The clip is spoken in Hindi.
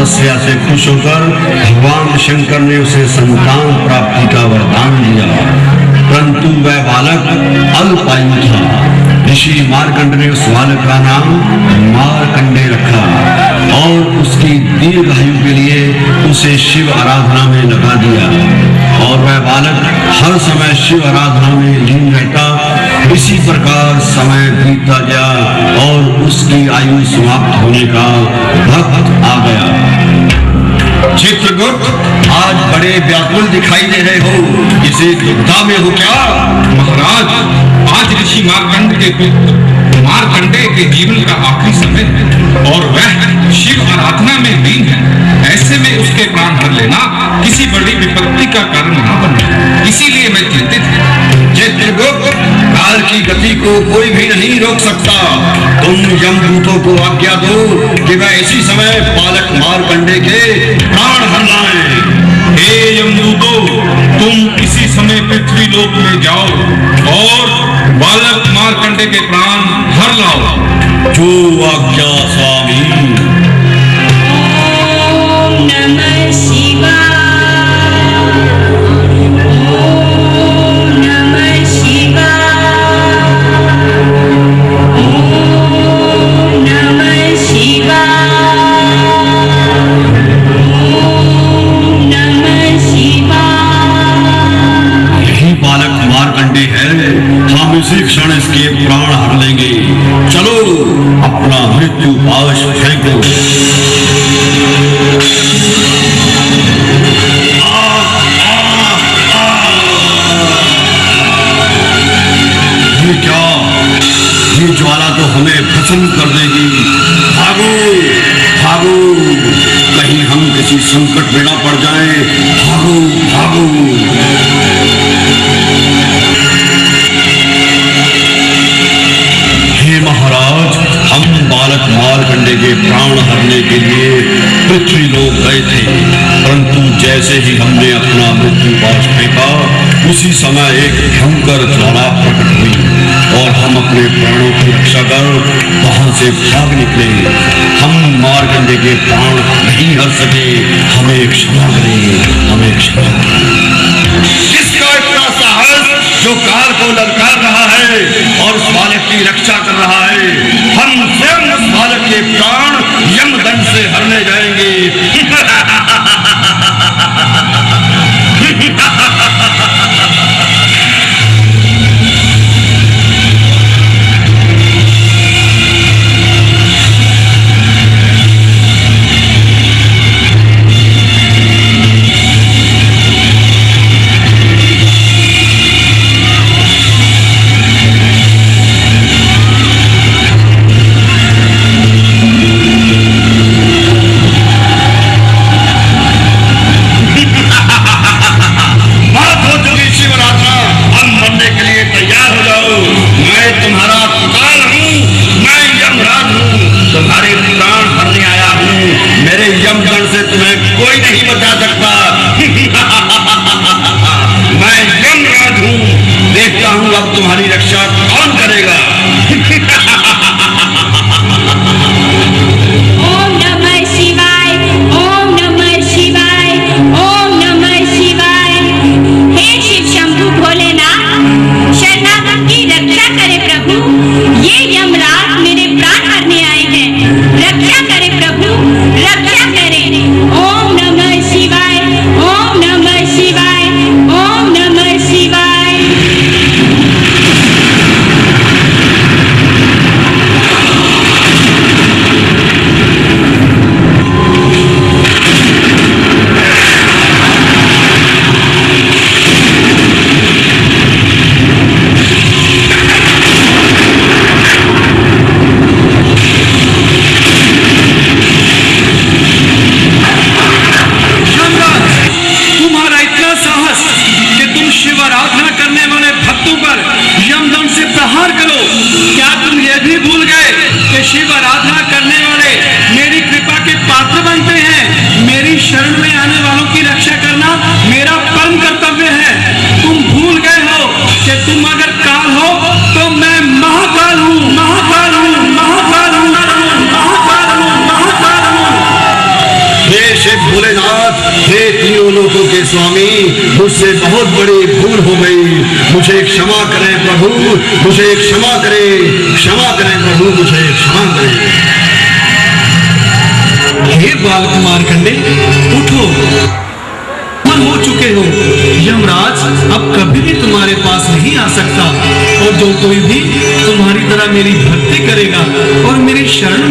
तपस्या से खुश होकर भगवान शंकर ने उसे संतान प्राप्ति का वरदान दिया, परंतु वह बालक अल्पायु था। ऋषि मार्कंड ने उस बालक का नाम मार्कंडे रखा और उसकी दीर्घायु के लिए उसे शिव आराधना में लगा दिया, और वह बालक हर समय शिव आराधना में लीन रहता। इसी प्रकार समय बीतता गया और उसकी आयु समाप्त होने का वक्त आ गया। चित्रगुप्त, आज बड़े व्याकुल दिखाई दे रहे हो, किसी दुविधा में हो क्या? महाराज, आज ऋषि मार्कंड के पुत्र मार्कंडे के जीवन का आखिरी समय है और वह शिव आराधना में लीन है। ऐसे में उसके प्राण हर लेना किसी बड़ी विपत्ति का कारण न बने, इसीलिए मैं चिंतित हूँ। चित्रगुप्त, काल की गति को कोई भी नहीं रोक सकता। तुम यमदूतों को आज्ञा दो कि वह इसी समय बालक मार्कंडे के प्राण हर लाएं। हे यमदूतों, तुम इसी समय पृथ्वी लोक में जाओ और बालक मार्कंडे के प्राण हर लाओ। जो आज्ञा स्वामी। ओम नमः शिवाय। ओम नमः शिवाय। ओम नमः शिवाय। ओम नमः शिवाय। यही बालक मार्कंडे है, हम इसी क्षण इसके प्राण हर लेंगे। चलो अपना मृत्यु पाश फेंको। ये क्या? ये ज्वाला तो हमें भस्म कर देगी। भागो भागो, कहीं हम किसी संकट में न पड़ जाएं। भागो भागो। महाराज, हम बालक मार्कंडे के प्राण हरने के लिए पृथ्वी लोक गए थे, परंतु जैसे ही हमने अपना मृत्यु पाश फेंका, उसी समय एक भयंकर ज्वाला प्रकट हुई और हम अपने प्राणों की रक्षा कर वहां से भाग निकले। हम मार्कंडे के प्राण नहीं हर सके, हमें क्षमा करें, हमें क्षमा करें। किसका इतना साहस जो काल को ललकार रहा है और उस बालक की रक्षा कर रहा है? हम स्वयं उस बालक के प्राण यमदंड से हरने जाएंगे। तुम्हारी रक्षा कौन करेगा? ओम नमः शिवाय। ओम नमः शिवाय। ओम नमः शिवाय। हे शिव शंभु भोलेनाथ, शरणागत की रक्षा करे प्रभु। ये यमराज मेरे प्राण हरने आए हैं, रक्षा करे प्रभु, रक्षा करे। ओम नमः शिवाय। ओम नमः शिवाय। ओम नमः शिवाय। शिव आराधना करने वाले मेरी कृपा के पात्र बनते हैं। मेरी शरण में आने वालों की रक्षा करना मेरा परम कर्तव्य है। तुम भूल गए हो कि तुम अगर काल हो तो मैं महाकाल हूँ, महाकाल हूँ, महाकाल हूँ, महाकाल हूँ, महाकाल हूँ। हे हे तीनों लोकों के स्वामी, मुझसे बहुत बड़ी भूल हो गई, मुझे क्षमा करें प्रभु, मुझे क्षमा करें प्रभु, मुझे क्षमा करें। हे बालक मार्कंडे, उठो, हो चुके हो। यमराज अब कभी भी तुम्हारे पास नहीं आ सकता, और जो कोई भी तुम्हारी तरह मेरी भक्ति करेगा और मेरी शरण